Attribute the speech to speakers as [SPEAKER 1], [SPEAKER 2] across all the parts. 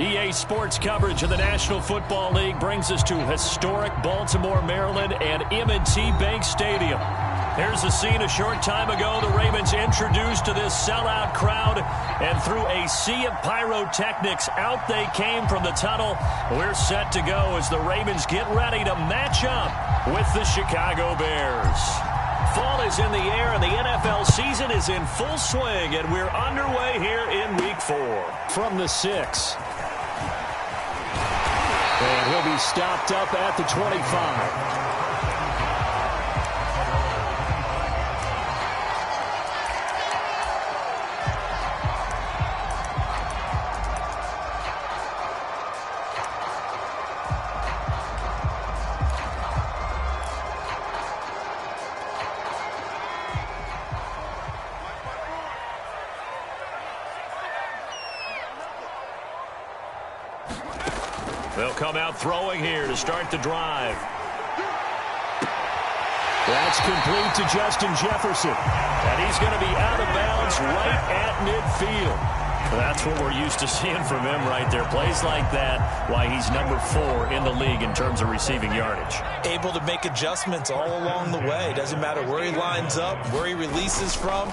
[SPEAKER 1] EA Sports coverage of the National Football League brings us to historic Baltimore, Maryland, and M&T Bank Stadium. Here's the scene a short time ago. The Ravens introduced to this sellout crowd, and through a sea of pyrotechnics, out they came from the tunnel. We're set to go as the Ravens get ready to match up with the Chicago Bears. Fall is in the air, and the NFL season is in full swing, and we're underway here in Week 4. From the 6. And he'll be stopped up at the 25. They'll come out throwing here to start the drive. That's complete to Justin Jefferson. And he's going to be out of bounds right at midfield. That's what we're used to seeing from him right there. Plays like that, why he's number 4 in the league in terms of receiving yardage.
[SPEAKER 2] Able to make adjustments all along the way. Doesn't matter where he lines up, where he releases from.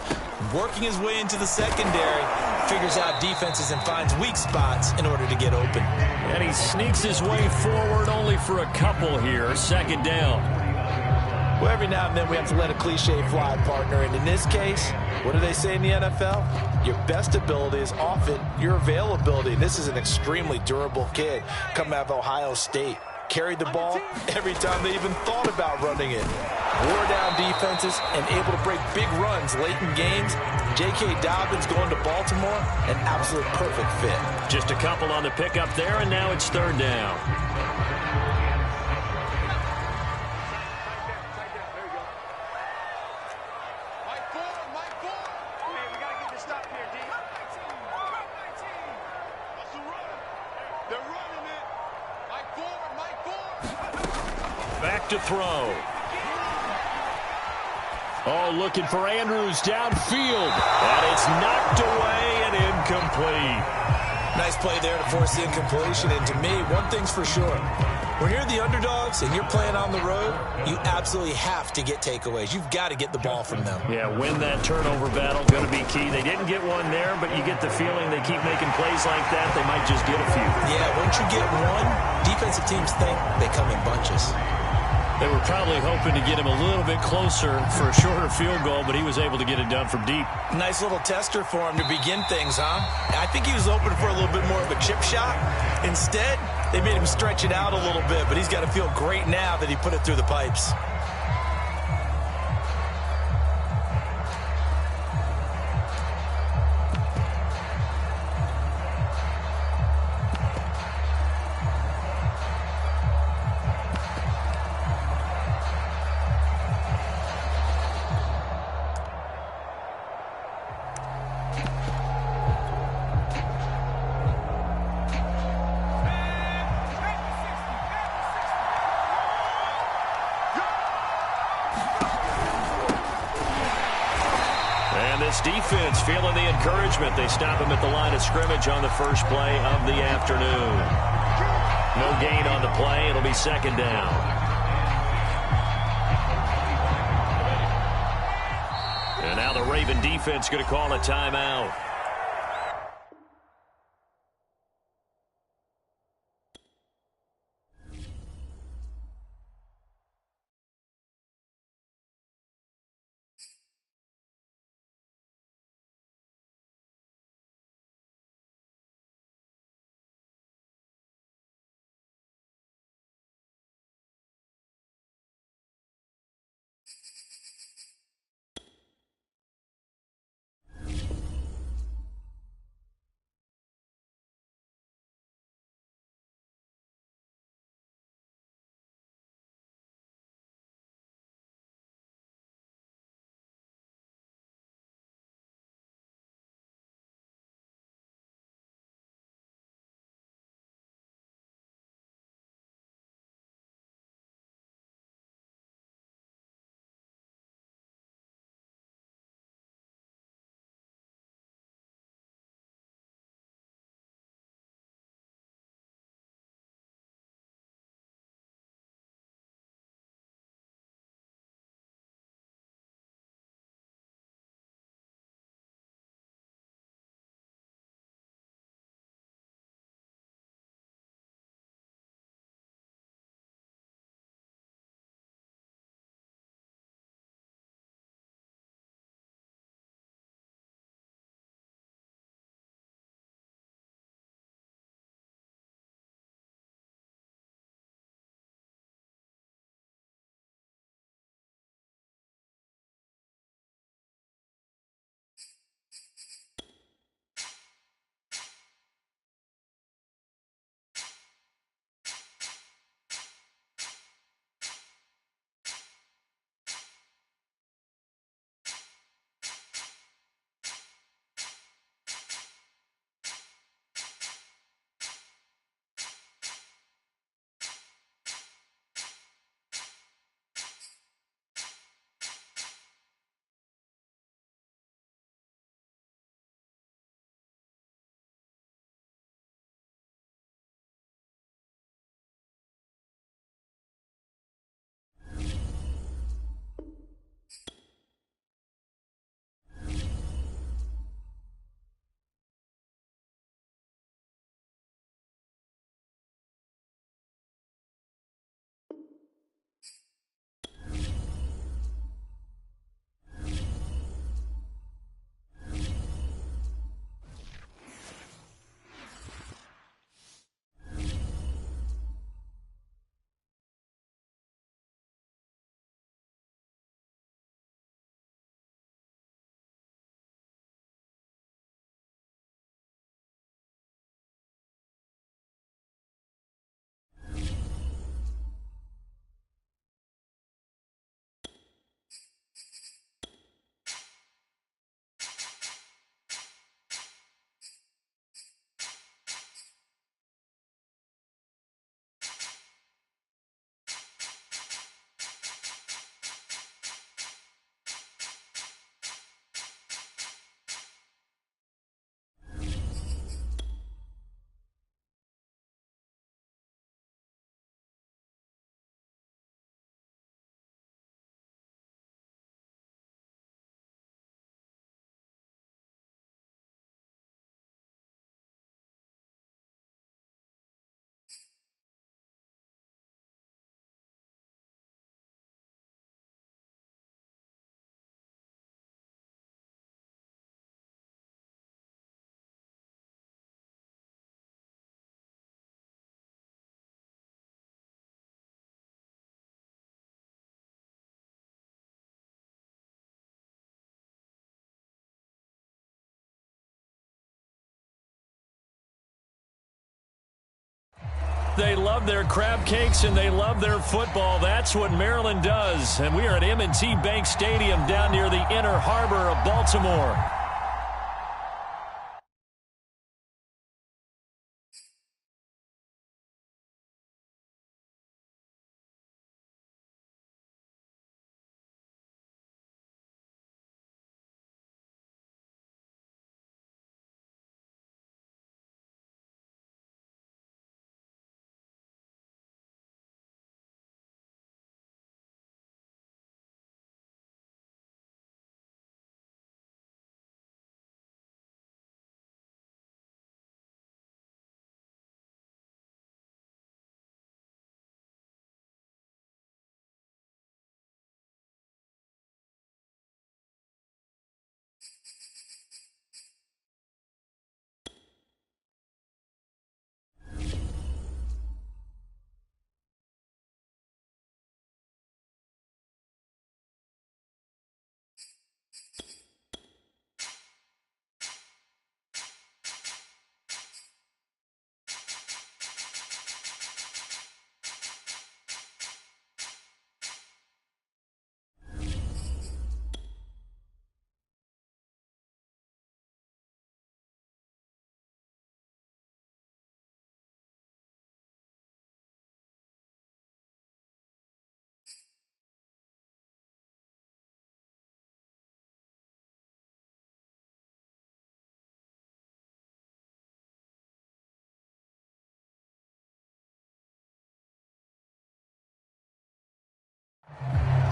[SPEAKER 2] Working his way into the secondary, figures out defenses and finds weak spots in order to get open.
[SPEAKER 1] And he sneaks his way forward only for a couple here. Second down.
[SPEAKER 2] Well, every now and then we have to let a cliche fly, partner. And in this case, what do they say in the NFL? Your best ability is often your availability. This is an extremely durable kid coming out of Ohio State. Carried the ball every time they even thought about running it. Wore down defenses and able to break big runs late in games. J.K. Dobbins going to Baltimore, an absolute perfect fit.
[SPEAKER 1] Just a couple on the pickup there, and now it's third down. Back to throw. Oh, looking for Andrews downfield. And it's knocked away and incomplete.
[SPEAKER 2] Nice play there to force the incompletion. And to me, one thing's for sure. When you're the underdogs and you're playing on the road, you absolutely have to get takeaways. You've got to get the ball from them.
[SPEAKER 1] Yeah, win that turnover battle, going to be key. They didn't get one there, but you get the feeling they keep making plays like that, they might just get a few.
[SPEAKER 2] Yeah, once you get one, defensive teams think they come in bunches.
[SPEAKER 1] They were probably hoping to get him a little bit closer for a shorter field goal, but he was able to get it done from deep.
[SPEAKER 2] Nice little tester for him to begin things, huh? I think he was hoping for a little bit more of a chip shot. Instead, they made him stretch it out a little bit, but he's got to feel great now that he put it through the pipes.
[SPEAKER 1] Defense feeling the encouragement. They stop him at the line of scrimmage on the first play of the afternoon. No gain on the play. It'll be second down. And now the Raven defense going to call a timeout. They love their crab cakes and they love their football. That's what Maryland does. And we are at M&T Bank Stadium down near the Inner Harbor of Baltimore.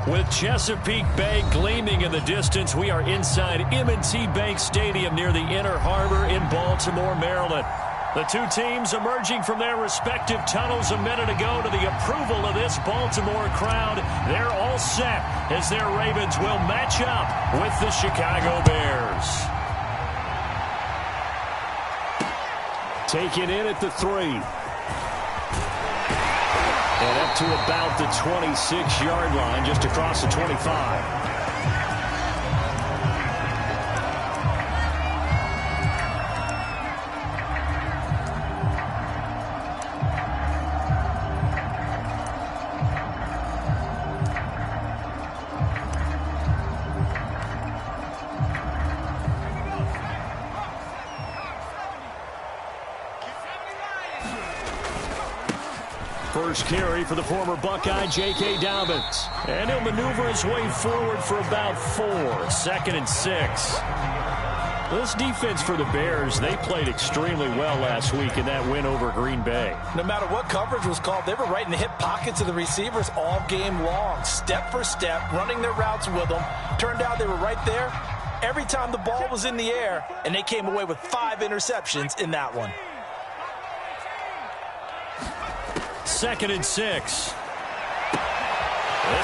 [SPEAKER 1] With Chesapeake Bay gleaming in the distance, we are inside M&T Bank Stadium near the Inner Harbor in Baltimore, Maryland. The two teams emerging from their respective tunnels a minute ago to the approval of this Baltimore crowd. They're all set as their Ravens will match up with the Chicago Bears. Taken in at the 3. And up to about the 26-yard line, just across the 25. First carry for the former Buckeye, J.K. Dobbins. And he'll maneuver his way forward for about 4. 2nd and 6. This defense for the Bears, they played extremely well last week in that win over Green Bay.
[SPEAKER 2] No matter what coverage was called, they were right in the hip pockets of the receivers all game long. Step for step, running their routes with them. Turned out they were right there every time the ball was in the air, and they came away with 5 interceptions in that one.
[SPEAKER 1] 2nd and 6. This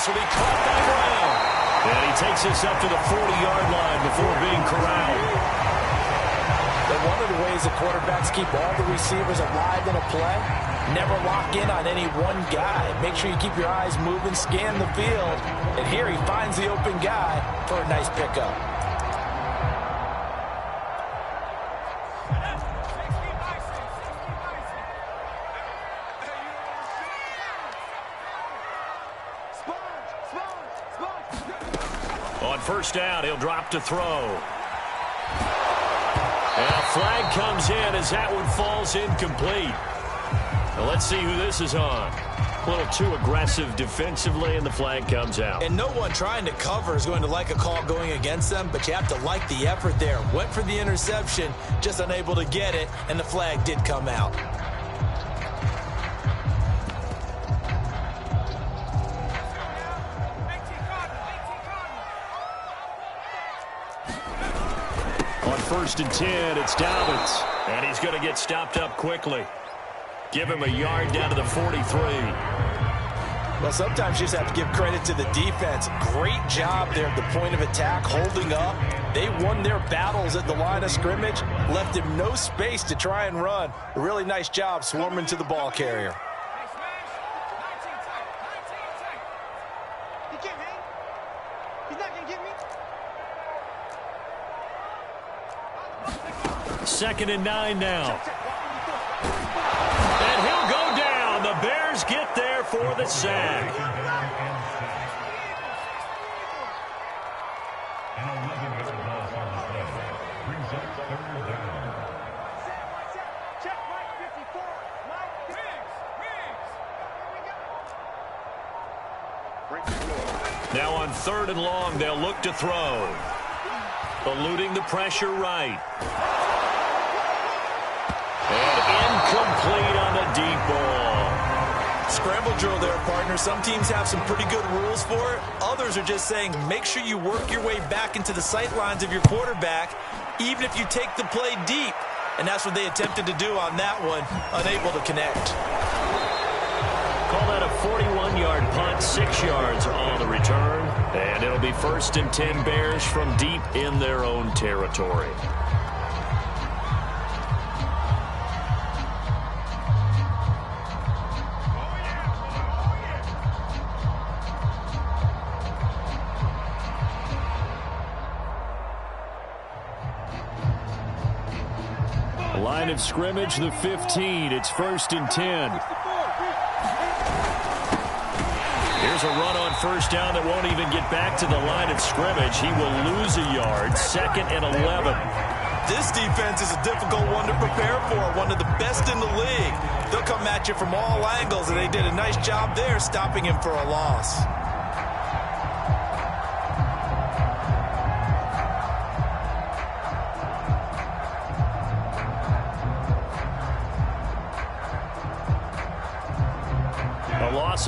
[SPEAKER 1] will be caught by Brown. And he takes us up to the 40-yard line before being corralled.
[SPEAKER 2] But one of the ways the quarterbacks keep all the receivers alive in a play, never lock in on any one guy. Make sure you keep your eyes moving, scan the field. And here he finds the open guy for a nice pickup.
[SPEAKER 1] On first down, he'll drop to throw. And a flag comes in as that one falls incomplete. Now let's see who this is on. A little too aggressive defensively, and the flag comes out.
[SPEAKER 2] And no one trying to cover is going to like a call going against them, but you have to like the effort there. Went for the interception, just unable to get it, and the flag did come out.
[SPEAKER 1] On 1st and 10, it's Dobbins. And he's going to get stopped up quickly. Give him a yard down to the 43.
[SPEAKER 2] Well, sometimes you just have to give credit to the defense. Great job there at the point of attack, holding up. They won their battles at the line of scrimmage, left him no space to try and run. A really nice job swarming to the ball carrier. Second and 9 now.
[SPEAKER 1] And he'll go down Bears get there for the sack. Now on 3rd and long, they'll look to throw. Eluding the pressure right. And incomplete on the deep ball.
[SPEAKER 2] Scramble drill there, partner. Some teams have some pretty good rules for it. Others are just saying make sure you work your way back into the sight lines of your quarterback, even if you take the play deep. And that's what they attempted to do on that one, unable to connect.
[SPEAKER 1] Call that a 41-yard punt, 6 yards on the return. And it'll be 1st and 10 Bears from deep in their own territory. Line of scrimmage, the 15. It's 1st and 10. Here's a run on 1st down that won't even get back to the line of scrimmage. He will lose a yard. 2nd and 11.
[SPEAKER 2] This defense is a difficult one to prepare for, one of the best in the league. They'll come at you from all angles, and they did a nice job there stopping him for a loss.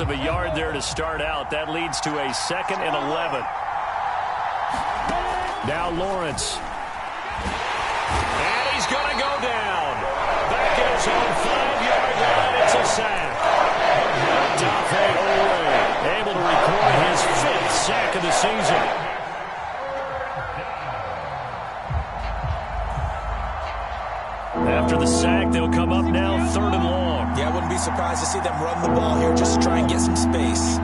[SPEAKER 1] Of a yard there to start out. That leads to a 2nd and 11. Now Lawrence. And he's going to go down. Back at his own 5-yard line. It's a sack. Dafe Owe able to record his 5th sack of the season. After the sack, they'll come up now 3rd and long.
[SPEAKER 2] Yeah, I wouldn't be surprised to see them run the ball here just to try and get some space.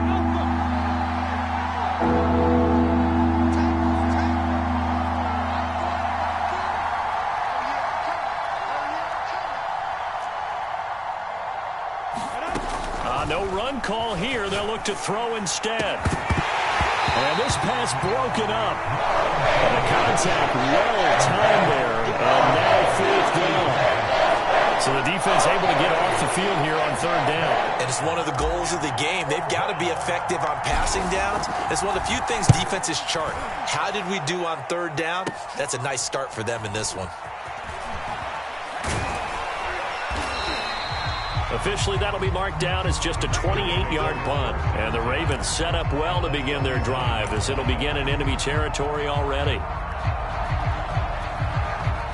[SPEAKER 1] No run call here. They'll look to throw instead. And this pass broken up. And the contact well timed there. And now 4th down. So the defense able to get off the field here on 3rd down.
[SPEAKER 2] And it's one of the goals of the game. They've got to be effective on passing downs. It's one of the few things defenses chart. How did we do on 3rd down? That's a nice start for them in this one.
[SPEAKER 1] Officially, that'll be marked down as just a 28-yard punt. And the Ravens set up well to begin their drive as it'll begin in enemy territory already.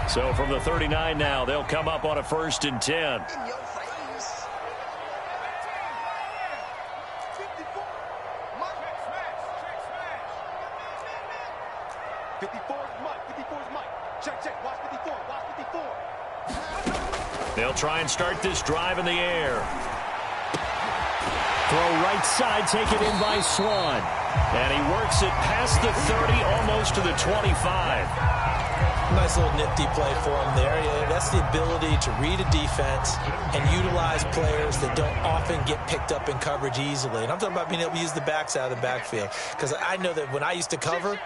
[SPEAKER 1] So from the 39 now, they'll come up on a 1st and 10. They'll try and start this drive in the air. Throw right side, taken in by Swan. And he works it past the 30, almost to the 25.
[SPEAKER 2] Nice little nifty play for him there. Yeah, that's the ability to read a defense and utilize players that don't often get picked up in coverage easily. And I'm talking about being able to use the backs out of the backfield. Because I know that when I used to cover,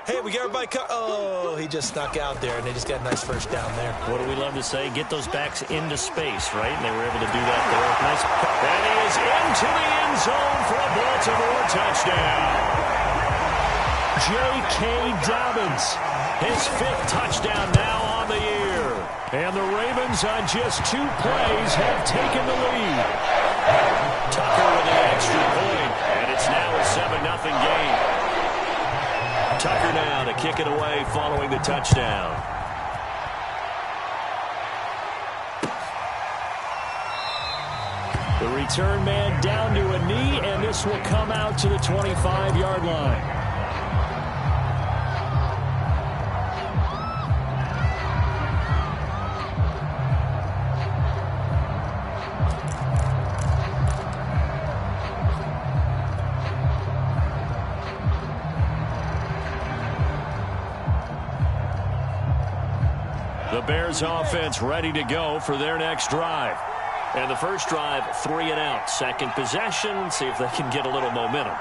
[SPEAKER 2] hey, we got everybody oh, he just snuck out there, and they just got a nice 1st down there.
[SPEAKER 1] What do we love to say? Get those backs into space, right? And they were able to do that there. Nice. And he is into the end zone for a Baltimore touchdown. J.K. Dobbins, his 5th touchdown now on the year. And the Ravens on just 2 plays have taken the lead. Tucker with the extra point, and it's now a 7-0 game. Tucker now to kick it away following the touchdown. The return man down to a knee, and this will come out to the 25-yard line. The Bears offense ready to go for their next drive. And the first drive, 3 and out. Second possession, see if they can get a little momentum.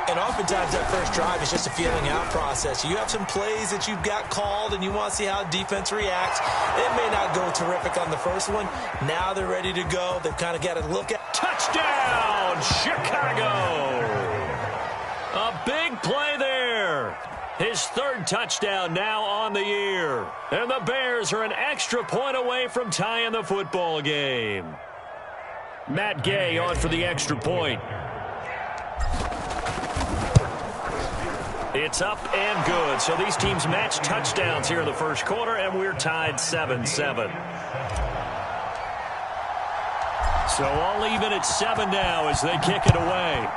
[SPEAKER 2] And oftentimes that first drive is just a feeling out process. You have some plays that you've got called and you want to see how defense reacts. It may not go terrific on the first one. Now they're ready to go. They've kind of got to look at.
[SPEAKER 1] Touchdown, Chicago! A big play there. His third touchdown now on the year. And the Bears are an extra point away from tying the football game. Matt Gay on for the extra point. It's up and good. So these teams match touchdowns here in the first quarter, and we're tied 7-7. So all even at 7 now as they kick it away.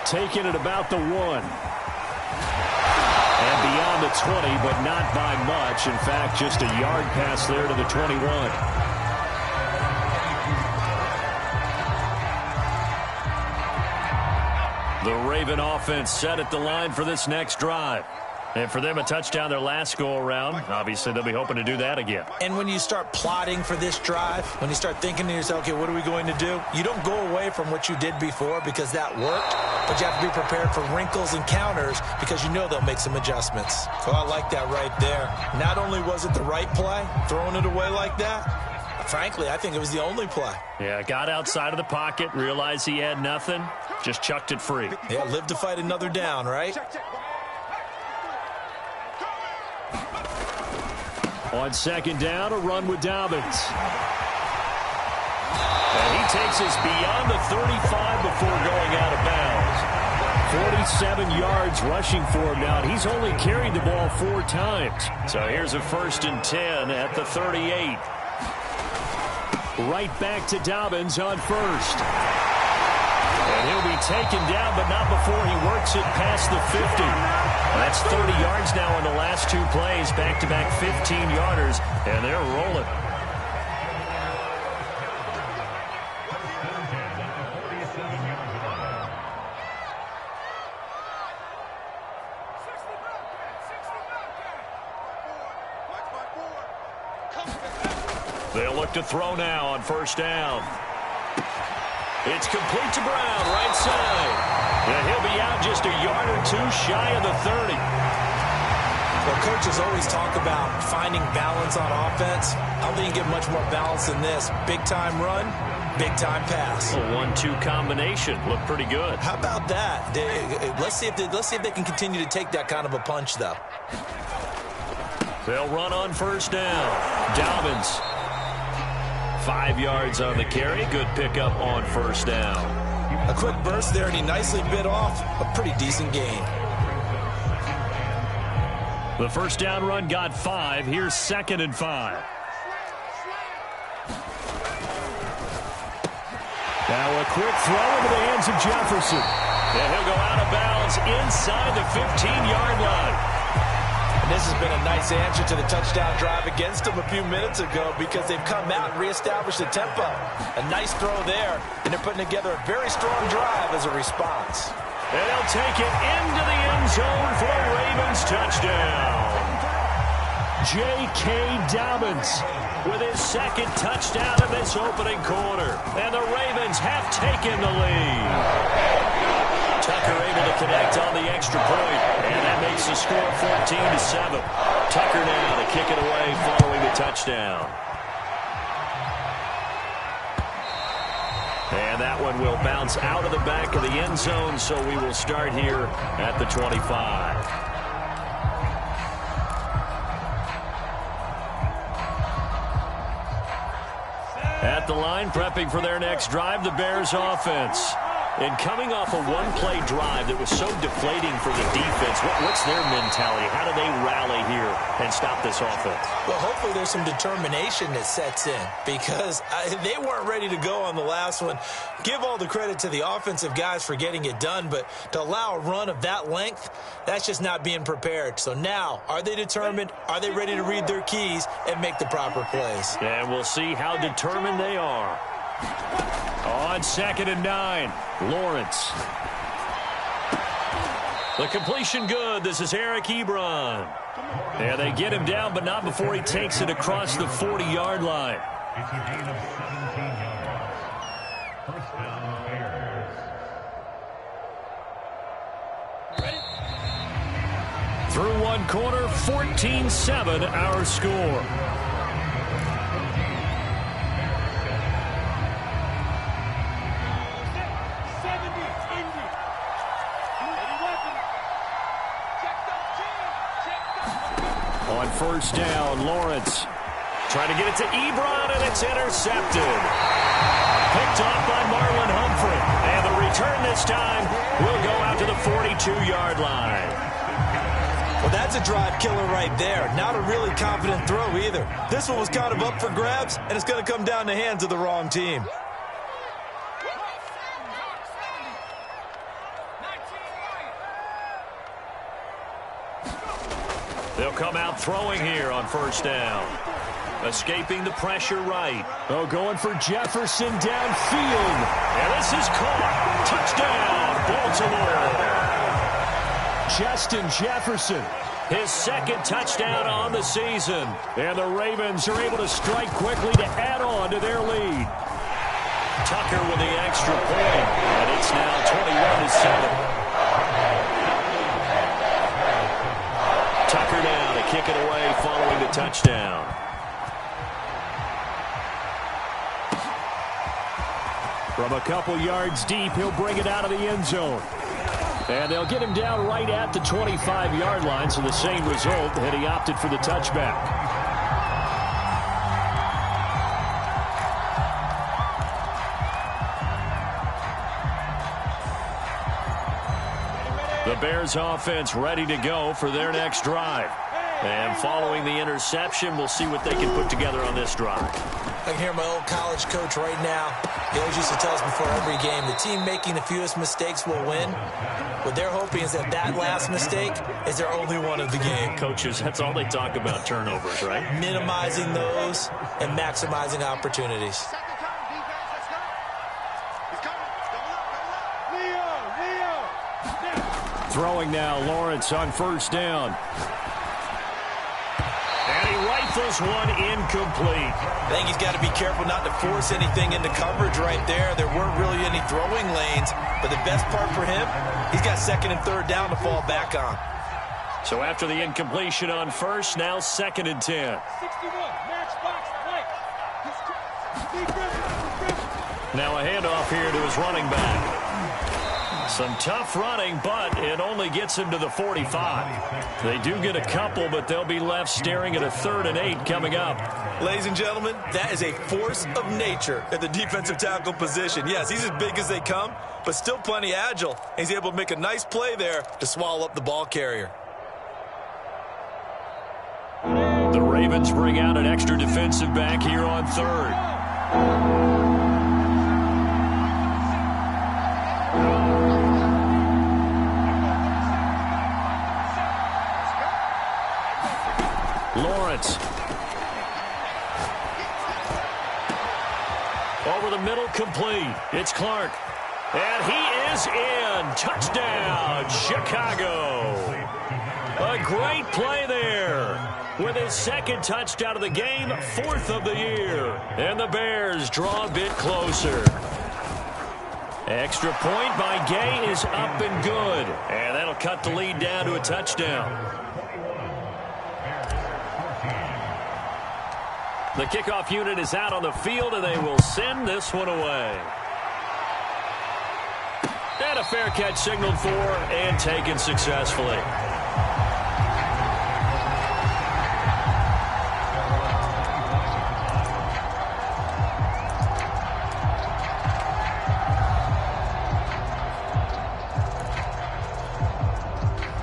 [SPEAKER 1] Taking it about the 1. And beyond the 20, but not by much. In fact, just a yard pass there to the 21. The Raven offense set at the line for this next drive. And for them, a touchdown their last go-around. Obviously, they'll be hoping to do that again.
[SPEAKER 2] And when you start plotting for this drive, when you start thinking to yourself, okay, what are we going to do? You don't go away from what you did before because that worked, but you have to be prepared for wrinkles and counters because you know they'll make some adjustments. So I like that right there. Not only was it the right play, throwing it away like that, frankly, I think it was the only play.
[SPEAKER 1] Yeah, got outside of the pocket, realized he had nothing, just chucked it free.
[SPEAKER 2] Yeah, live to fight another down, right?
[SPEAKER 1] On second down, a run with Dobbins. And he takes us beyond the 35 before going out of bounds. 47 yards rushing for him now, and he's only carried the ball 4 times. So here's a 1st and 10 at the 38. Right back to Dobbins on first. And he'll be taken down, but not before he works it past the 50. That's 30 yards now in the last 2 plays, back-to-back 15-yarders, and they're rolling. They'll look to throw now on first down. It's complete to Brown, right side. And he'll be out just a yard or 2 shy of the 30.
[SPEAKER 2] Well, coaches always talk about finding balance on offense. I don't think you get much more balance than this. Big-time run, big-time pass.
[SPEAKER 1] A 1-2 combination. Looked pretty good.
[SPEAKER 2] How about that? Let's see if they can continue to take that kind of a punch, though.
[SPEAKER 1] They'll run on first down. Dobbins. 5 yards on the carry. Good pickup on first down.
[SPEAKER 2] A quick burst there, and he nicely bit off a pretty decent gain.
[SPEAKER 1] The first down run got 5. Here's 2nd and 5. Now a quick throw into the hands of Jefferson. And he'll go out of bounds inside the 15-yard line.
[SPEAKER 2] And this has been a nice answer to the touchdown drive against them a few minutes ago because they've come out and reestablished the tempo. A nice throw there, and they're putting together a very strong drive as a response.
[SPEAKER 1] And they'll take it into the end zone for a Ravens touchdown. J.K. Dobbins with his 2nd touchdown in this opening quarter. And the Ravens have taken the lead. Tucker able to connect on the extra point, and that makes the score 14-7. Tucker now to kick it away following the touchdown. And that one will bounce out of the back of the end zone, so we will start here at the 25. At the line, prepping for their next drive, the Bears offense. And coming off a one-play drive that was so deflating for the defense, what's their mentality? How do they rally here and stop this offense?
[SPEAKER 2] Well, hopefully there's some determination that sets in because they weren't ready to go on the last one. Give all the credit to the offensive guys for getting it done, but to allow a run of that length, that's just not being prepared. So now, are they determined? Are they ready to read their keys and make the proper plays?
[SPEAKER 1] And we'll see how determined they are. On 2nd and 9, Lawrence. The completion good. This is Eric Ebron. Yeah, they get him down, but not before he takes it across the 40-yard line.
[SPEAKER 3] It's a gain of 17 yards. First down, Bears.
[SPEAKER 1] Ready? Through one quarter, 14-7 our score. On first down, Lawrence trying to get it to Ebron, and it's intercepted. Picked off by Marlon Humphrey. And the return this time will go out to the 42-yard line.
[SPEAKER 2] Well, that's a drive killer right there. Not a really confident throw either. This one was kind of up for grabs, and it's going to come down the hands of the wrong team.
[SPEAKER 1] They'll come out throwing here on first down. Escaping the pressure right. Oh, going for Jefferson downfield. And this is caught. Touchdown, Baltimore. Justin Jefferson, his second touchdown on the season. And the Ravens are able to strike quickly to add on to their lead. Tucker with the extra point. And it's now 21-7. Tucker down to kick it away following the touchdown. From a couple yards deep, he'll bring it out of the end zone. And they'll get him down right at the 25-yard line, so the same result had he opted for the touchback. The Bears offense ready to go for their next drive. And following the interception, we'll see what they can put together on this drive.
[SPEAKER 2] I can hear my old college coach right now. He always used to tell us before every game, the team making the fewest mistakes will win. What they're hoping is that that last mistake is their only one of the game.
[SPEAKER 1] Coaches, that's all they talk about, turnovers, right?
[SPEAKER 2] Minimizing those and maximizing opportunities.
[SPEAKER 1] Throwing now, Lawrence on first down. And he rifles one incomplete.
[SPEAKER 2] I think he's got to be careful not to force anything into coverage right there. There weren't really any throwing lanes, but the best part for him, he's got second and third down to fall back on.
[SPEAKER 1] So after the incompletion on first, now second and 10.
[SPEAKER 4] 61, matchbox, right.
[SPEAKER 1] Now a handoff here to his running back. Some tough running, but it only gets him to the 45. They do get a couple, but they'll be left staring at a 3rd and 8 coming up.
[SPEAKER 2] Ladies and gentlemen, that is a force of nature at the defensive tackle position. Yes, he's as big as they come, but still plenty agile. He's able to make a nice play there to swallow up the ball carrier.
[SPEAKER 1] The Ravens bring out an extra defensive back here on 3rd. Lawrence. Over the middle, complete. It's Clark. And he is in. Touchdown, Chicago. A great play there. With his second touchdown of the game, 4th of the year. And the Bears draw a bit closer. Extra point by Gay is up and good. And that'll cut the lead down to a touchdown. The kickoff unit is out on the field, and they will send this one away. And a fair catch signaled for and taken successfully.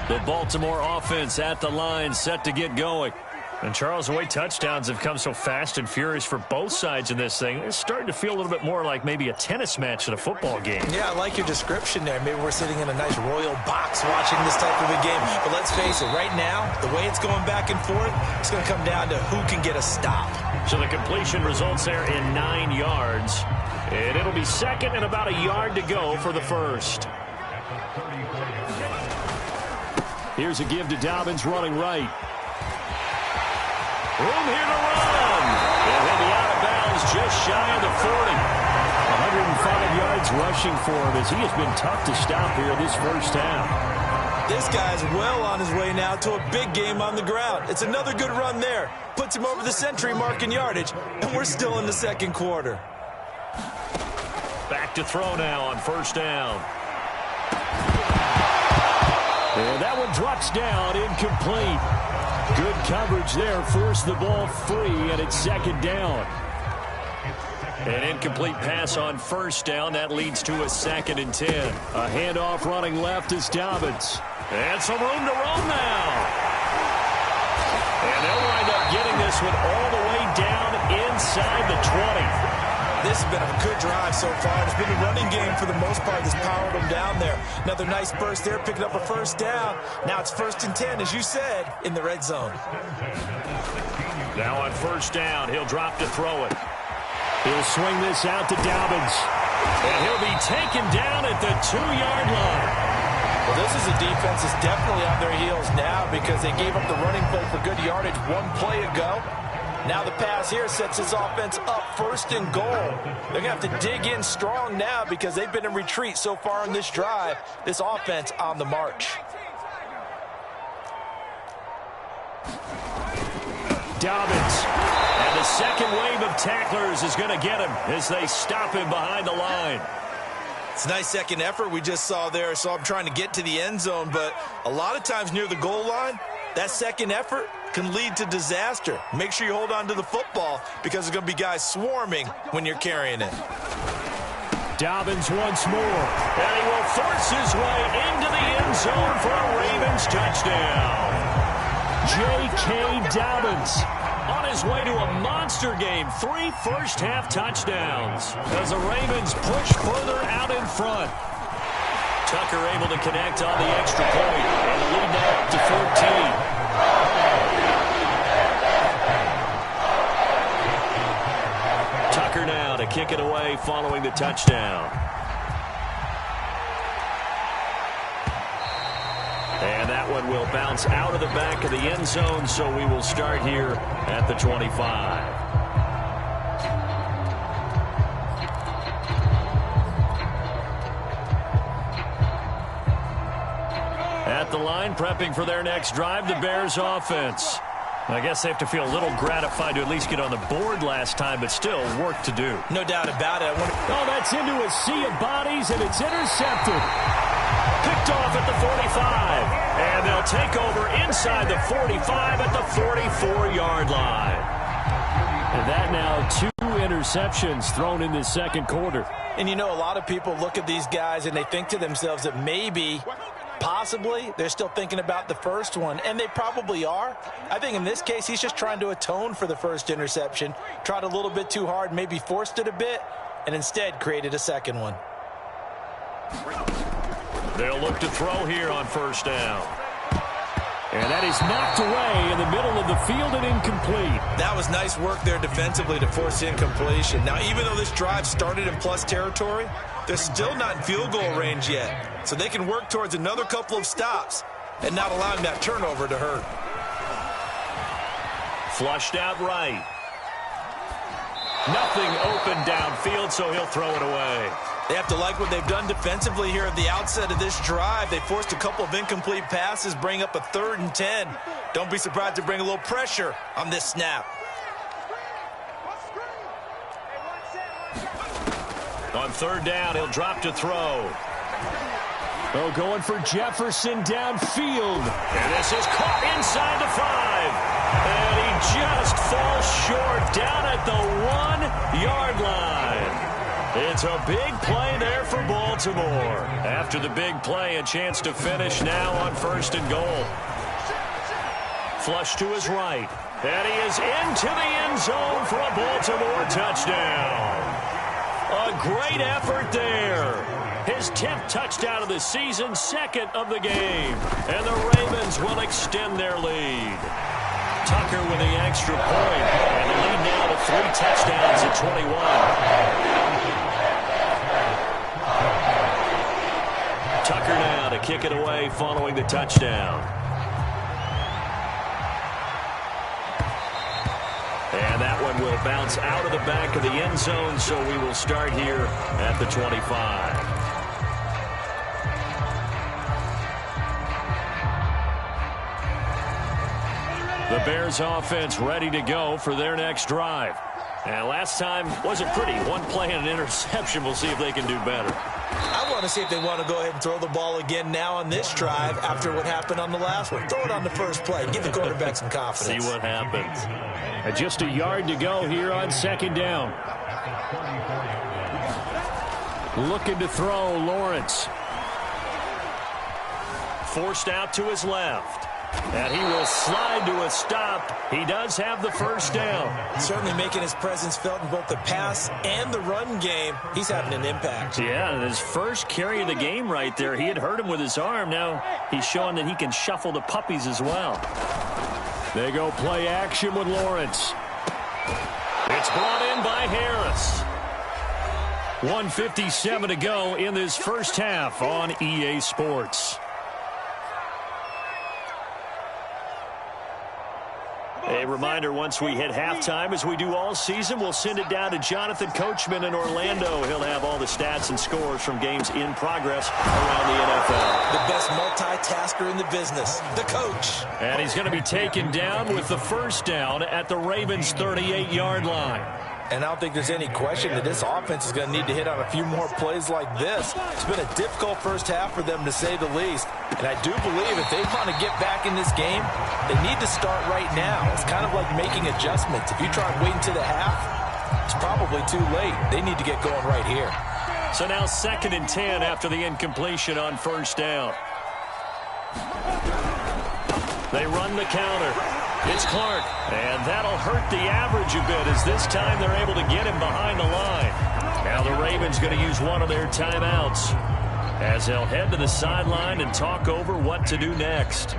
[SPEAKER 1] The Baltimore offense at the line, set to get going. And, Charles, the way touchdowns have come so fast and furious for both sides in this thing, it's starting to feel a little bit more like maybe a tennis match in a football game.
[SPEAKER 2] Yeah, I like your description there. Maybe we're sitting in a nice royal box watching this type of a game. But let's face it, right now, the way it's going back and forth, it's going to come down to who can get a stop.
[SPEAKER 1] So the completion results there in 9 yards. And it'll be second and about a yard to go for the first. Here's a give to Dobbins running right. Room here to run. And he'll be out of bounds just shy of the 40. 105 yards rushing for him as he has been tough to stop here this first half.
[SPEAKER 2] This guy's well on his way now to a big game on the ground. It's another good run there. Puts him over the century mark in yardage, and we're still in the second quarter.
[SPEAKER 1] Back to throw now on first down. And that one drops down, incomplete. Good coverage there, forced the ball free, and it's second down. An incomplete pass on first down. That leads to a 2nd and 10. A handoff running left is Dobbins. And some room to roam now. And they'll wind up getting this one all the way down inside the 20.
[SPEAKER 2] This has been a good drive so far. It's been a running game for the most part that's powered them down there. Another nice burst there, picking up a first down. Now it's 1st and 10, as you said, in the red zone.
[SPEAKER 1] Now on first down, he'll drop to throw it. He'll swing this out to Dobbins. And he'll be taken down at the 2-yard line.
[SPEAKER 2] Well, this is a defense that's definitely on their heels now because they gave up the running play for good yardage one play ago. Now the pass here sets his offense up 1st and goal. They're going to have to dig in strong now because they've been in retreat so far in this drive. This offense on the march.
[SPEAKER 1] Dobbins. And the second wave of tacklers is going to get him as they stop him behind the line.
[SPEAKER 2] It's a nice second effort we just saw there. So I'm trying to get to the end zone, but a lot of times near the goal line, that second effort can lead to disaster. Make sure you hold on to the football because there's going to be guys swarming when you're carrying it.
[SPEAKER 1] Dobbins once more. And he will force his way into the end zone for a Ravens touchdown. J.K. Dobbins on his way to a monster game. 3 first-half touchdowns as the Ravens push further out in front. Tucker able to connect on the extra point and lead that up to 14. Tucker now to kick it away following the touchdown. And that one will bounce out of the back of the end zone, so we will start here at the 25. At the line, prepping for their next drive, the Bears offense. I guess they have to feel a little gratified to at least get on the board last time, but still work to do.
[SPEAKER 2] No doubt about it.
[SPEAKER 1] Oh, that's into a sea of bodies, and it's intercepted. Picked off at the 45. And they'll take over inside the 45 at the 44-yard line. And that now 2 interceptions thrown in this second quarter.
[SPEAKER 2] And you know, a lot of people look at these guys and they think to themselves that maybe, possibly, they're still thinking about the first one, and they probably are. I think in this case, he's just trying to atone for the first interception, tried a little bit too hard, maybe forced it a bit, and instead created a second one.
[SPEAKER 1] They'll look to throw here on first down. And that is knocked away in the middle of the field and incomplete.
[SPEAKER 2] That was nice work there defensively to force incompletion. Now, even though this drive started in plus territory, they're still not in field goal range yet. So they can work towards another couple of stops and not allowing that turnover to hurt.
[SPEAKER 1] Flushed out right. Nothing open downfield, so he'll throw it away.
[SPEAKER 2] They have to like what they've done defensively here at the outset of this drive. They forced a couple of incomplete passes, bring up a 3rd and 10. Don't be surprised to bring a little pressure on this snap.
[SPEAKER 1] On 3rd down, he'll drop to throw. Oh, going for Jefferson downfield. And this is caught inside the 5. And he just falls short down at the 1-yard line. It's a big play there for Baltimore. After the big play, a chance to finish now on 1st and goal. Flush to his right. And he is into the end zone for a Baltimore touchdown. A great effort there. His 10th touchdown of the season, 2nd of the game. And the Ravens will extend their lead. Tucker with the extra point. And the lead now to 3 touchdowns at 21. Tucker now to kick it away following the touchdown. And that one will bounce out of the back of the end zone, so we will start here at the 25. The Bears offense ready to go for their next drive. And last time wasn't pretty. One play and an interception. We'll see if they can do better.
[SPEAKER 2] I want to see if they want to go ahead and throw the ball again now on this drive after what happened on the last one. Throw it on the first play. Give the quarterback some confidence.
[SPEAKER 1] See what happens. And just a yard to go here on second down. Looking to throw, Lawrence. Forced out to his left. And he will slide to a stop. He does have the first down.
[SPEAKER 2] Certainly making his presence felt in both the pass and the run game. He's having an impact.
[SPEAKER 1] Yeah, and his first carry of the game right there. He had hurt him with his arm. Now he's showing that he can shuffle the puppies as well. They go play action with Lawrence. It's brought in by Harris. 1:57 to go in this first half on EA Sports. A reminder, once we hit halftime, as we do all season, we'll send it down to Jonathan Coachman in Orlando. He'll have all the stats and scores from games in progress around the NFL.
[SPEAKER 2] The best multitasker in the business, the coach.
[SPEAKER 1] And he's going to be taken down with the first down at the Ravens' 38-yard line.
[SPEAKER 2] And I don't think there's any question that this offense is going to need to hit on a few more plays like this. It's been a difficult first half for them, to say the least. And I do believe if they want to get back in this game, they need to start right now. It's kind of like making adjustments. If you try and wait until the half, it's probably too late. They need to get going right here.
[SPEAKER 1] So now 2nd and 10 after the incompletion on first down. They run the counter. It's Clark, and that'll hurt the average a bit as this time they're able to get him behind the line. Now the Ravens going to use one of their timeouts as they'll head to the sideline and talk over what to do next.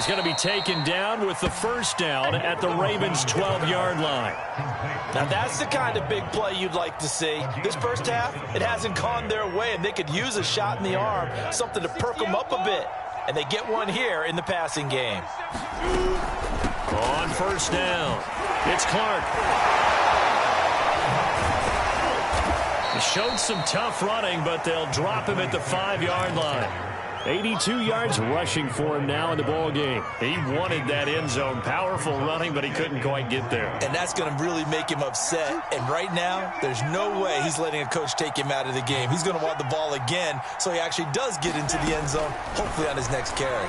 [SPEAKER 1] Going to be taken down with the first down at the Ravens' 12-yard line.
[SPEAKER 2] Now that's the kind of big play you'd like to see. This first half, it hasn't gone their way, and they could use a shot in the arm, something to perk them up a bit. And they get one here in the passing game.
[SPEAKER 1] On first down, it's Clark. He showed some tough running, but they'll drop him at the 5-yard line. 82 yards rushing for him now in the ball game. He wanted that end zone. Powerful running, but he couldn't quite get there.
[SPEAKER 2] And that's going to really make him upset. And right now, there's no way he's letting a coach take him out of the game. He's going to want the ball again, so he actually does get into the end zone, hopefully on his next carry.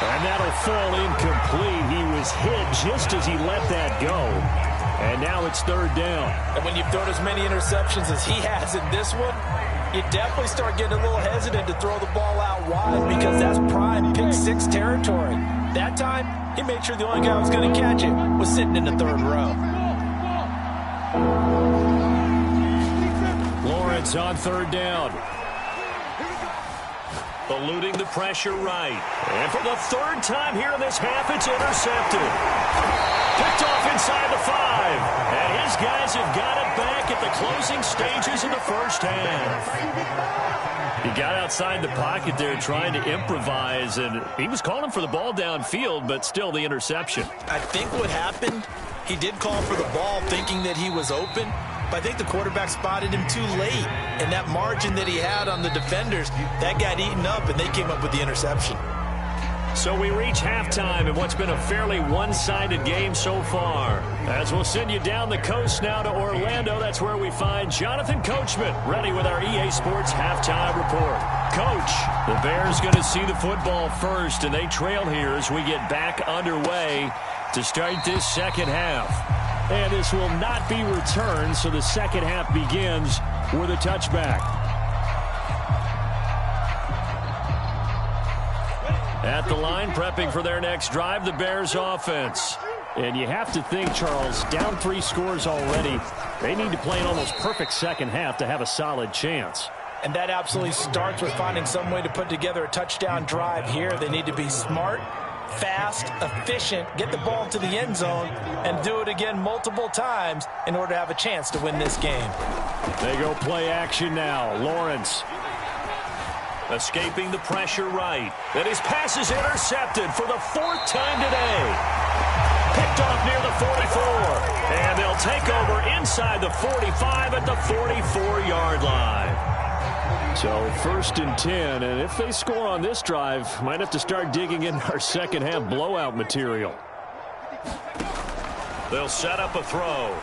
[SPEAKER 1] And that'll fall incomplete. He was hit just as he let that go. And now it's 3rd down.
[SPEAKER 2] And when you've thrown as many interceptions as he has in this one, you definitely start getting a little hesitant to throw the ball out wide because that's prime pick 6 territory. That time, he made sure the only guy who was going to catch it was sitting in the 3rd row.
[SPEAKER 1] Lawrence on 3rd down. Eluding the pressure right. And for the 3rd time here in this half, it's intercepted. Picked off inside the 5. And his guys have got it back at the closing stages of the first half. He got outside the pocket there trying to improvise, and he was calling for the ball downfield, but still the interception.
[SPEAKER 2] I think what happened, he did call for the ball thinking that he was open, but I think the quarterback spotted him too late. And that margin that he had on the defenders, that got eaten up, and they came up with the interception.
[SPEAKER 1] So we reach halftime in what's been a fairly one-sided game so far. As we'll send you down the coast now to Orlando, that's where we find Jonathan Coachman, ready with our EA Sports halftime report. Coach, the Bears going to see the football first, and they trail here as we get back underway to start this second half. And this will not be returned, so the second half begins with a touchback. At the line, prepping for their next drive, the Bears offense. And you have to think, Charles, down 3 scores already. They need to play an almost perfect second half to have a solid chance.
[SPEAKER 2] And that absolutely starts with finding some way to put together a touchdown drive here. They need to be smart, fast, efficient, get the ball to the end zone, and do it again multiple times in order to have a chance to win this game.
[SPEAKER 1] They go play action now. Lawrence. Escaping the pressure right. And his pass is intercepted for the 4th time today. Picked off near the 44. And they'll take over inside the 45 at the 44-yard line. So 1st and 10, and if they score on this drive, might have to start digging in our second half blowout material. They'll set up a throw.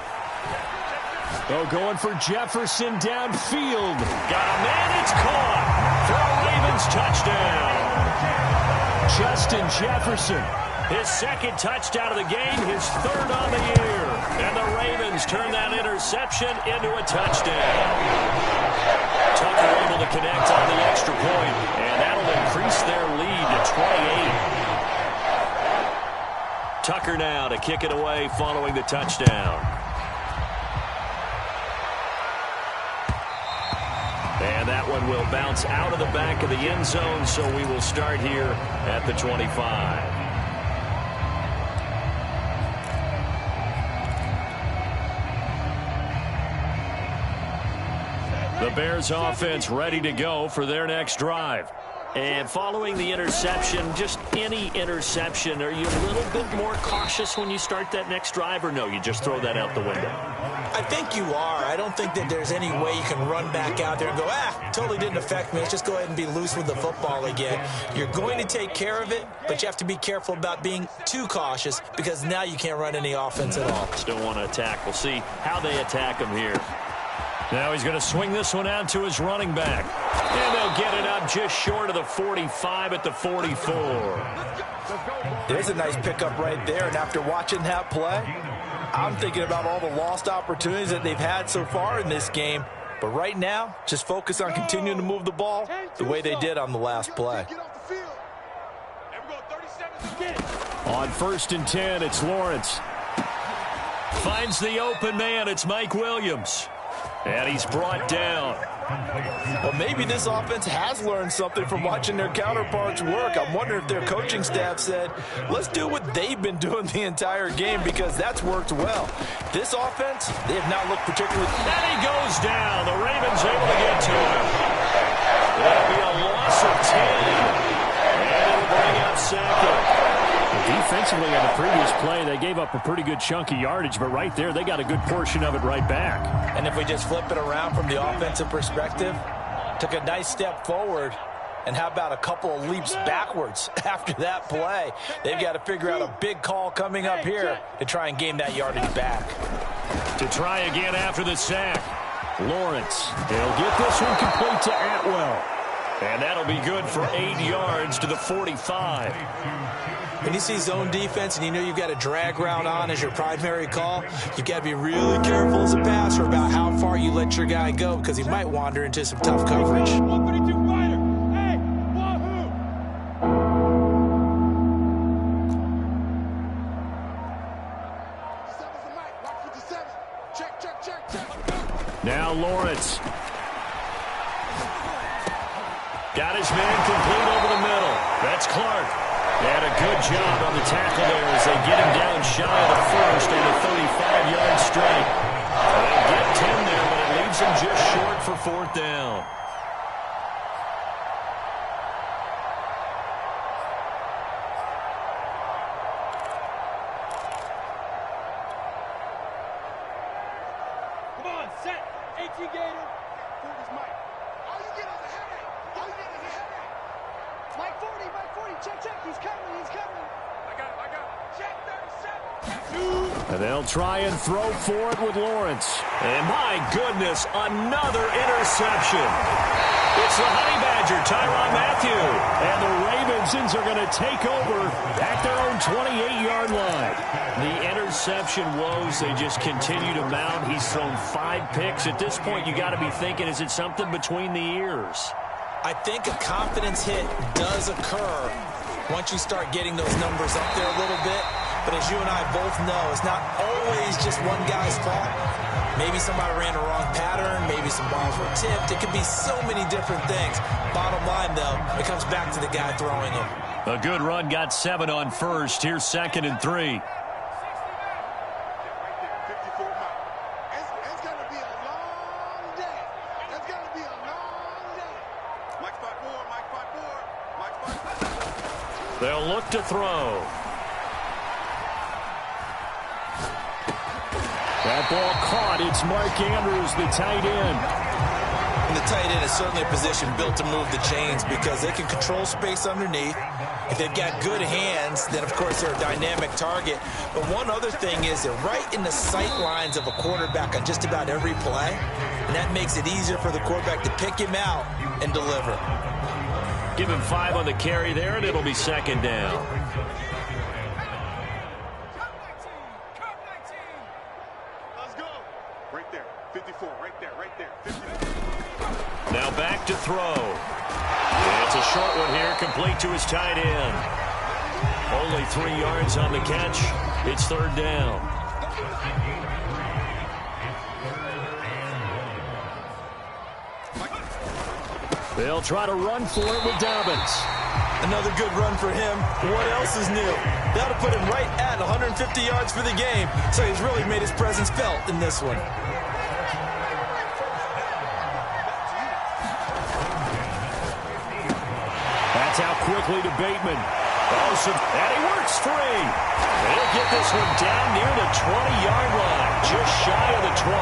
[SPEAKER 1] Oh, going for Jefferson downfield. Got a man, it's caught for a Ravens touchdown. Justin Jefferson, his 2nd touchdown of the game, his 3rd on the year. And the Ravens turn that interception into a touchdown. Tucker able to connect on the extra point, and that'll increase their lead to 28. Tucker now to kick it away following the touchdown. And that one will bounce out of the back of the end zone, so we will start here at the 25. The Bears offense ready to go for their next drive. And following the interception, just any interception, are you a little bit more cautious when you start that next drive, or no, you just throw that out the window?
[SPEAKER 2] I think you are. I don't think that there's any way you can run back out there and go, totally didn't affect me. Let's just go ahead and be loose with the football again. You're going to take care of it, but you have to be careful about being too cautious because now you can't run any offense at all.
[SPEAKER 1] Still want to attack. We'll see how they attack him here. Now he's going to swing this one out to his running back. And they'll get it up just short of the 45 at the 44.
[SPEAKER 2] There's a nice pickup right there, and after watching that play, I'm thinking about all the lost opportunities that they've had so far in this game. But right now, just focus on continuing to move the ball the way they did on the last play.
[SPEAKER 1] On 1st and 10, it's Lawrence. Finds the open man. It's Mike Williams. And he's brought down.
[SPEAKER 2] Well, maybe this offense has learned something from watching their counterparts work. I'm wondering if their coaching staff said, let's do what they've been doing the entire game because that's worked well. This offense, they have not looked particularly...
[SPEAKER 1] And he goes down. The Ravens able to get to him. That'll be a loss of 10. And it'll bring up 2nd. Defensively on the previous play, they gave up a pretty good chunk of yardage, but right there, they got a good portion of it right back.
[SPEAKER 2] And if we just flip it around from the offensive perspective, took a nice step forward, and how about a couple of leaps backwards after that play? They've got to figure out a big call coming up here to try and gain that yardage back.
[SPEAKER 1] To try again after the sack, Lawrence. He'll get this one complete to Atwell. And that'll be good for 8 yards to the 45.
[SPEAKER 2] When you see zone defense and you know you've got a drag route on as your primary call, you've got to be really careful as a passer about how far you let your guy go because he might wander into some tough coverage.
[SPEAKER 4] 132 fighter. Hey, wahoo!
[SPEAKER 1] Now Lawrence. Got his man complete over the middle. That's Clark. And a good job on the tackle there as they get him down shy of the first and a 35-yard strike. They'll get 10 there, but it leaves him just short for 4th down.
[SPEAKER 4] Come on, set. 18 Gator. Who is Mike? All you get is a headache. All you get is a headache. Mike 40, Mike 40. Check. He's coming. I got him. Check 37.
[SPEAKER 1] And they'll try and throw for it with Lawrence. And my goodness, another interception. It's the Honey Badger, Tyrann Mathieu. And the Ravens are going to take over at their own 28-yard line. The interception woes, they just continue to mount. He's thrown 5 picks. At this point, you got to be thinking, is it something between the ears?
[SPEAKER 2] I think a confidence hit does occur once you start getting those numbers up there a little bit. But as you and I both know, it's not always just one guy's fault. Maybe somebody ran a wrong pattern. Maybe some balls were tipped. It could be so many different things. Bottom line, though, it comes back to the guy throwing them.
[SPEAKER 1] A good run got 7 on first. Here's 2nd and 3. They'll look to throw. That ball caught. It's Mark Andrews, the tight end.
[SPEAKER 2] And the tight end is certainly a position built to move the chains because they can control space underneath. If they've got good hands, then, of course, they're a dynamic target. But one other thing is they're right in the sight lines of a quarterback on just about every play. And that makes it easier for the quarterback to pick him out and deliver.
[SPEAKER 1] Give him 5 on the carry there, and it'll be 2nd down.
[SPEAKER 4] Let's go. Right there. 54. Right there. Right there. 54.
[SPEAKER 1] Now back to throw. And it's a short one here, complete to his tight end. Only 3 yards on the catch. It's 3rd down. They'll try to run for it with Dobbins.
[SPEAKER 2] Another good run for him. What else is new? That'll put him right at 150 yards for the game. So he's really made his presence felt in this one.
[SPEAKER 1] That's out quickly to Bateman. And he works free. He'll get this one down near the 20-yard line, just shy of the 20.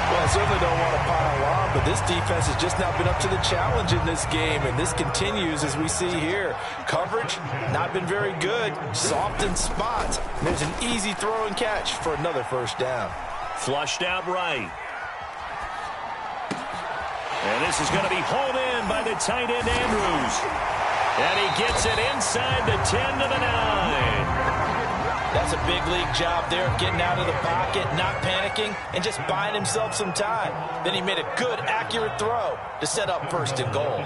[SPEAKER 2] Well, I certainly don't want to pile on, but this defense has just not been up to the challenge in this game, and this continues as we see here. Coverage, not been very good. Soft in spots. And there's an easy throw and catch for another 1st down.
[SPEAKER 1] Flushed out right. And this is going to be hauled in by the tight end, Andrews. And he gets it inside the 10 to the 9.
[SPEAKER 2] That's a big league job there, getting out of the pocket, not panicking, and just buying himself some time. Then he made a good, accurate throw to set up 1st and goal.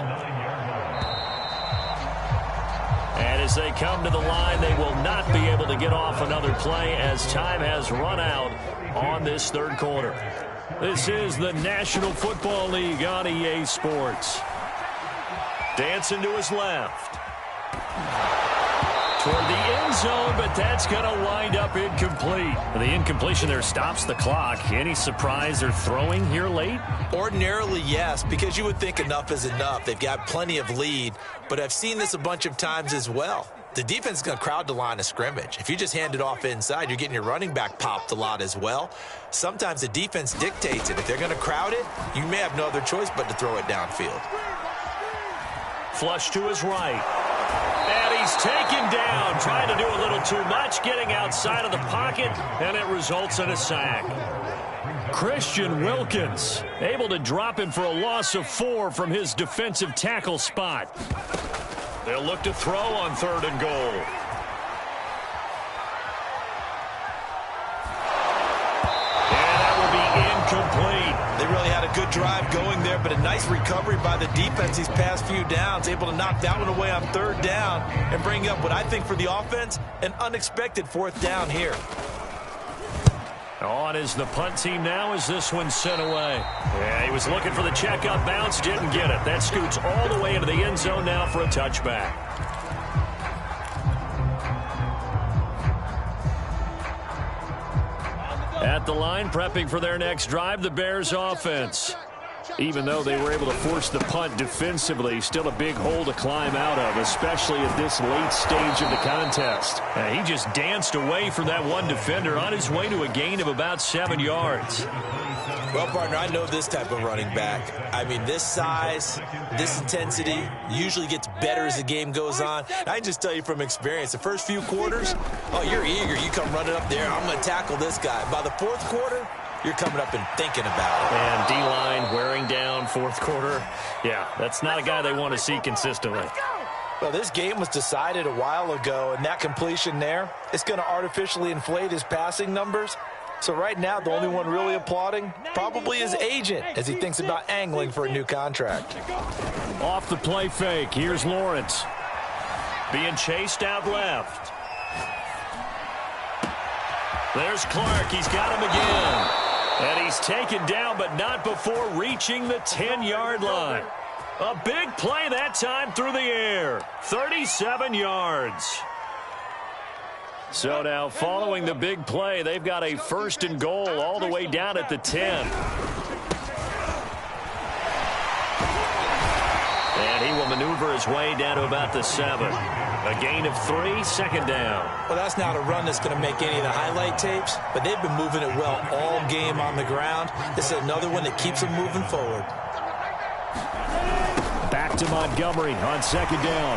[SPEAKER 1] And as they come to the line, they will not be able to get off another play as time has run out on this 3rd quarter. This is the National Football League on EA Sports. Dancing to his left. Toward the end zone, but that's going to wind up incomplete. The incompletion there stops the clock. Any surprise they're throwing here late?
[SPEAKER 2] Ordinarily, yes, because you would think enough is enough. They've got plenty of lead, but I've seen this a bunch of times as well. The defense is going to crowd the line of scrimmage. If you just hand it off inside, you're getting your running back popped a lot as well. Sometimes the defense dictates it. If they're going to crowd it, you may have no other choice but to throw it downfield.
[SPEAKER 1] Flush to his right. And he's taken down, trying to do a little too much, getting outside of the pocket, and it results in a sack. Christian Wilkins able to drop him for a loss of 4 from his defensive tackle spot. They'll look to throw on 3rd and goal. And that will be incomplete.
[SPEAKER 2] They really had a good drive going there, but a nice recovery by the defense these past few downs, able to knock that one away on 3rd down and bring up what I think for the offense, an unexpected 4th down here.
[SPEAKER 1] On is the punt team now as this one's sent away. Yeah, he was looking for the checkup bounce, didn't get it. That scoots all the way into the end zone now for a touchback. At the line, prepping for their next drive, the Bears offense. Even though they were able to force the punt defensively, still a big hole to climb out of, especially at this late stage of the contest. He just danced away from that one defender on his way to a gain of about 7 yards.
[SPEAKER 2] Well, partner, I know this type of running back. I mean, this size, this intensity usually gets better as the game goes on. I can just tell you from experience, the first few quarters, oh, you're eager. You come running up there, I'm going to tackle this guy. By the 4th quarter, you're coming up and thinking about it.
[SPEAKER 1] And D-line wearing down 4th quarter. Yeah, that's not a guy they want to see consistently.
[SPEAKER 2] Well, this game was decided a while ago, and that completion there, it's going to artificially inflate his passing numbers. So right now, the only one really applauding probably his agent as he thinks about angling for a new contract.
[SPEAKER 1] Off the play fake, here's Lawrence. Being chased out left. There's Clark. He's got him again. And he's taken down, but not before reaching the 10-yard line. A big play that time through the air. 37 yards. So now following the big play, they've got a 1st and goal all the way down at the 10. And he will maneuver his way down to about the 7. A gain of 3, 2nd down.
[SPEAKER 2] Well, that's not a run that's going to make any of the highlight tapes, but they've been moving it well all game on the ground. This is another one that keeps them moving forward.
[SPEAKER 1] Back to Montgomery on 2nd down.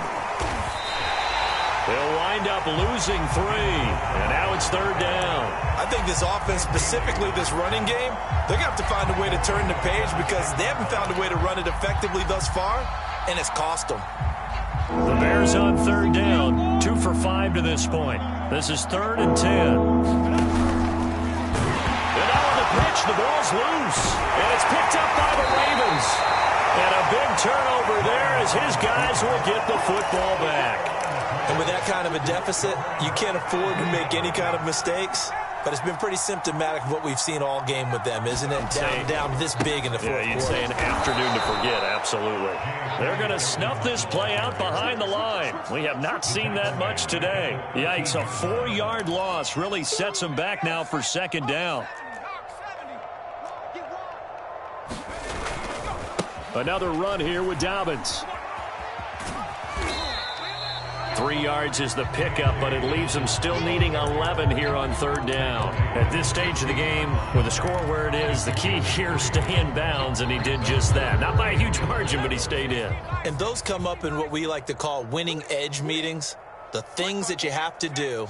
[SPEAKER 1] They'll wind up losing 3, and now it's 3rd down.
[SPEAKER 2] I think this offense, specifically this running game, they're going to have to find a way to turn the page because they haven't found a way to run it effectively thus far, and it's cost them.
[SPEAKER 1] The Bears on 3rd down, 2 for 5 to this point. This is 3rd and 10. And now on the pitch, the ball's loose, and it's picked up by the Ravens. And a big turnover there as his guys will get the football back.
[SPEAKER 2] And with that kind of a deficit, you can't afford to make any kind of mistakes. But it's been pretty symptomatic of what we've seen all game with them, isn't it? Down this big in the fourth quarter.
[SPEAKER 1] Yeah, you'd say an afternoon to forget, absolutely. They're going to snuff this play out behind the line. We have not seen that much today. Yikes, a 4-yard loss really sets them back now for 2nd down. Another run here with Dobbins. 3 yards is the pickup, but it leaves them still needing 11 here on 3rd down. At this stage of the game, with the score where it is, the key here, stay in bounds, and he did just that. Not by a huge margin, but he stayed in.
[SPEAKER 2] And those come up in what we like to call winning edge meetings. The things that you have to do,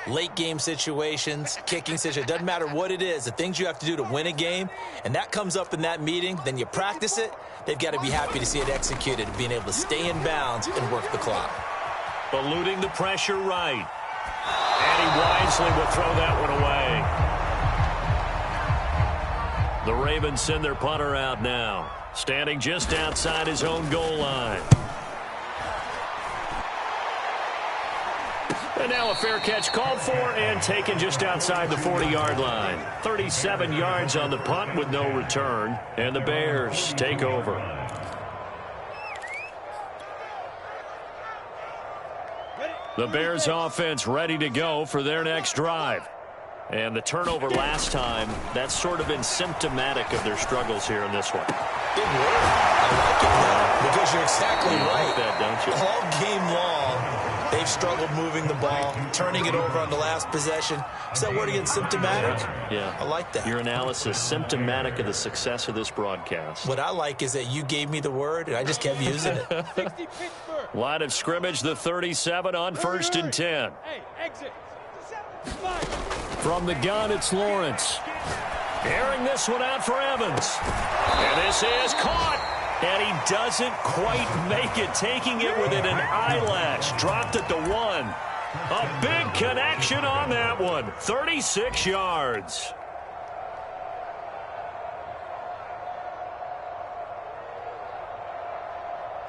[SPEAKER 2] late game situations, kicking situations, doesn't matter what it is, the things you have to do to win a game, and that comes up in that meeting, then you practice it, they've got to be happy to see it executed, being able to stay in bounds and work the clock.
[SPEAKER 1] Eluding the pressure right. And he wisely will throw that one away. The Ravens send their punter out now, standing just outside his own goal line. And now a fair catch called for and taken just outside the 40-yard line. 37 yards on the punt with no return. And the Bears take over. The Bears offense ready to go for their next drive. And the turnover last time, that's sort of been symptomatic of their struggles here in this one.
[SPEAKER 2] Big word. I like it now because you're exactly right.
[SPEAKER 1] You like that, don't you?
[SPEAKER 2] All game long, they've struggled moving the ball, turning it over on the last possession. Is that word again, symptomatic?
[SPEAKER 1] Yeah.
[SPEAKER 2] I like that.
[SPEAKER 1] Your analysis, symptomatic of the success of this broadcast.
[SPEAKER 2] What I like is that you gave me the word, and I just kept using it.
[SPEAKER 1] Line of scrimmage, the 37 on 1st and 10.
[SPEAKER 4] Hey, exit.
[SPEAKER 1] From the gun, it's Lawrence. Airing this one out for Evans. And this is caught. And he doesn't quite make it, taking it within an eyelash. Dropped at the 1. A big connection on that one. 36 yards.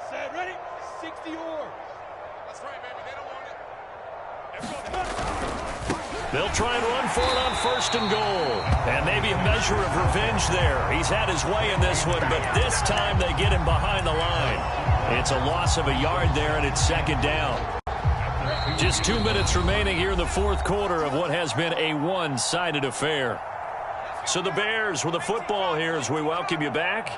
[SPEAKER 4] Set, ready? 60 oars. That's right, baby. They don't want it.
[SPEAKER 1] They'll try and run for it on 1st and goal. And maybe a measure of revenge there. He's had his way in this one, but this time they get him behind the line. It's a loss of a yard there, and it's 2nd down. Just 2 minutes remaining here in the 4th quarter of what has been a one-sided affair. So the Bears with the football here as we welcome you back.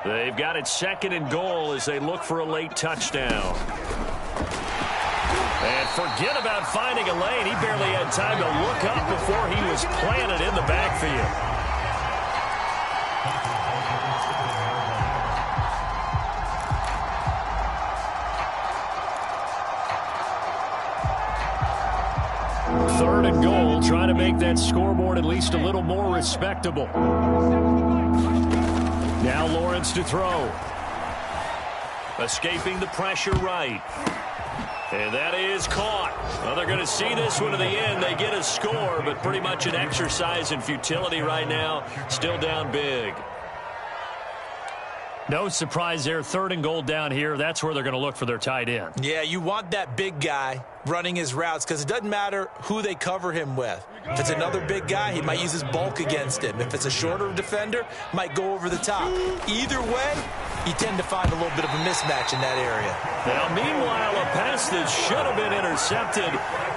[SPEAKER 1] They've got it 2nd and goal as they look for a late touchdown. And forget about finding a lane. He barely had time to look up before he was planted in the backfield. Third and goal, trying to make that scoreboard at least a little more respectable. Now Lawrence to throw. Escaping the pressure right. And that is caught. Well, they're going to see this one to the end. They get a score, but pretty much an exercise in futility right now. Still down big. No surprise there. 3rd and goal down here. That's where they're going to look for their tight end.
[SPEAKER 2] Yeah, you want that big guy running his routes because it doesn't matter who they cover him with. If it's another big guy, he might use his bulk against him. If it's a shorter defender, might go over the top. Either way, you tend to find a little bit of a mismatch in that area.
[SPEAKER 1] Now, meanwhile, a pass that should have been intercepted,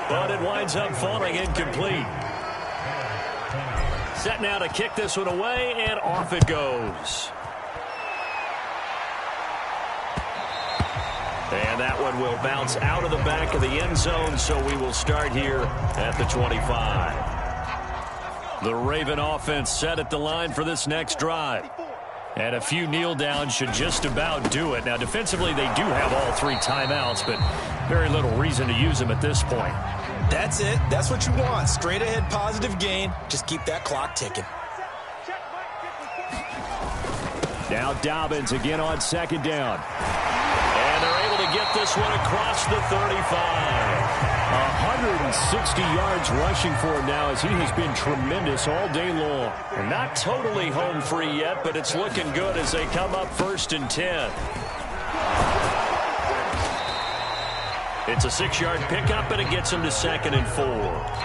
[SPEAKER 1] but it winds up falling incomplete. Set now to kick this one away, and off it goes. And that one will bounce out of the back of the end zone, so we will start here at the 25. The Raven offense set at the line for this next drive. And a few kneel downs should just about do it. Now, defensively, they do have all 3 timeouts, but very little reason to use them at this point.
[SPEAKER 2] That's it. That's what you want. Straight ahead positive gain. Just keep that clock ticking.
[SPEAKER 1] Now Dobbins again on 2nd down. And they're able to get this one across the 35. 160 yards rushing for him now as he has been tremendous all day long. And not totally home free yet, but it's looking good as they come up 1st and 10. It's a 6-yard pickup, and it gets him to 2nd and 4.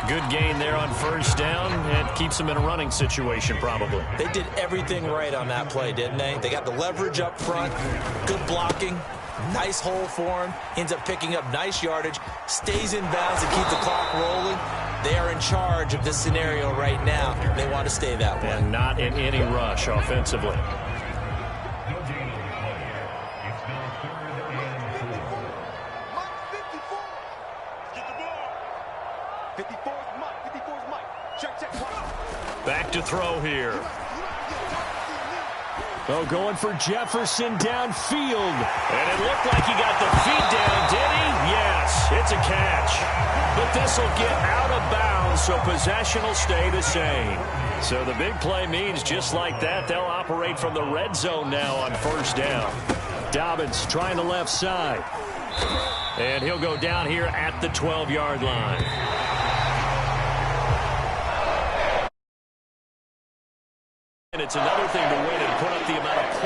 [SPEAKER 1] Good gain there on 1st down, and keeps him in a running situation probably.
[SPEAKER 2] They did everything right on that play, didn't they? They got the leverage up front, good blocking, nice hole for him, ends up picking up nice yardage, stays in bounds and keep the clock rolling. They are in charge of this scenario right now. They want to stay that way.
[SPEAKER 1] And not in any rush offensively. Back to throw here. Oh, going for Jefferson downfield. And it looked like he got the feet down, did he? Yes, it's a catch. But this will get out of bounds, so possession will stay the same. So the big play means just like that, they'll operate from the red zone now on 1st down. Dobbins trying the left side. And he'll go down here at the 12-yard line. And it's another thing to win and put up the amount of